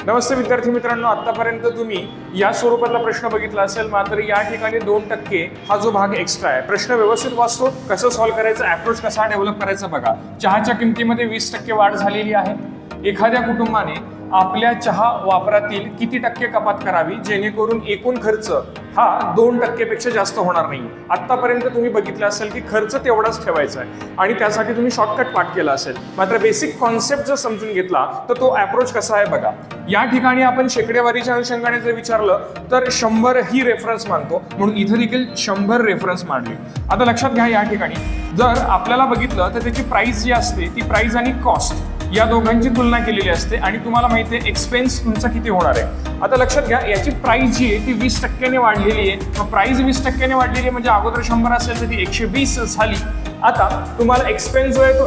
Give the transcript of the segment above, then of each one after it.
नमस्ते विद्यार्थी मित्रांनो, आतापर्यंत तुम्ही या स्वरूपातला प्रश्न बघितला असेल, मात्र या ठिकाणी 2% हा जो भाग एक्स्ट्रा आहे. प्रश्न व्यवस्थित वाचतो, कसं सॉल्व्ह करायचं, अप्रोच कसा डेव्हलप करायचा बघा. चहाच्या किमतीमध्ये 20% वाढ झालेली आहे. एखाद्या कुटुंबाने आपल्या चहा वापरातील किती टक्के कपात करावी जेणेकरून एकूण खर्च हा 2% पेक्षा जास्त होणार नाही. आतापर्यंत तुम्ही बघितलं असेल की खर्च तेवढाच ठेवायचा आहे आणि त्यासाठी तुम्ही शॉर्टकट पाठ केला असेल, मात्र बेसिक कॉन्सेप्ट जर समजून घेतला तर तो अप्रोच कसा आहे बघा. या ठिकाणी आपण शेकडेवारीच्या अनुषंगाने जर विचारलं तर 100 ही रेफरन्स मानतो, म्हणून इथे देखील 100 रेफरन्स मानली. आता लक्षात घ्या, या ठिकाणी जर आपल्याला बघितलं तर त्याची प्राइस जी असते ती प्राइस आणि कॉस्ट या दोघांची तुलना केलेली असते आणि तुम्हाला माहिती आहे एक्सपेन्स तुमचा किती होणार आहे. आता लक्षात घ्या, याची प्राइस जी आहे ती 20% वाढलेली आहे. मग प्राइस 20% वाढलेली आहे म्हणजे अगोदर 100 असेल तर ती 120 झाली. आता तुम्हाला एक्सपेन्स जो आहे तो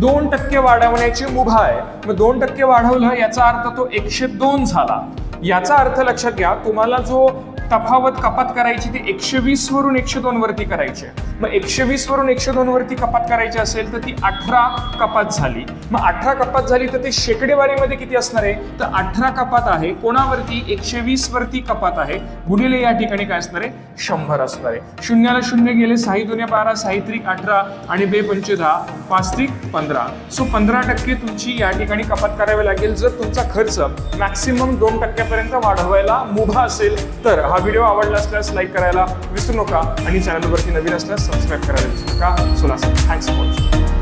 2% वाढवण्याची मुभा आहे. मग 2% वाढवलं याचा अर्थ तो 102 झाला. याचा अर्थ लक्षात घ्या, तुम्हाला जो तफावत कपात करायची ती 120 वरून 102 वरती करायची. मग 120 वरून 102 वरती कपात करायची असेल तर ती 18 कपात झाली. मग 18 कपात झाली तर ते शेकडेवारीमध्ये किती असणार आहे, तर 18 कपात आहे कोणावरती, 120 वरती कपात आहे, गुणिले या ठिकाणी काय असणार आहे, 100 असणार आहे. शून्याला शून्य गेले, 6 दुने 12, 6 त्रिक 18 आणि 2 पंचे 10, 5 त्रिक 15. सो 15% तुमची या ठिकाणी कपात करावी लागेल जर तुमचा खर्च मॅक्सिमम 2% पर्यंत वाढवायला मुभा असेल तर. हा व्हिडिओ आवडला असल्यास लाईक करायला विसरू नका आणि चॅनलवरती नवीन असल्यास सबस्क्राईब करायला विसरू नका. Thanks for watching.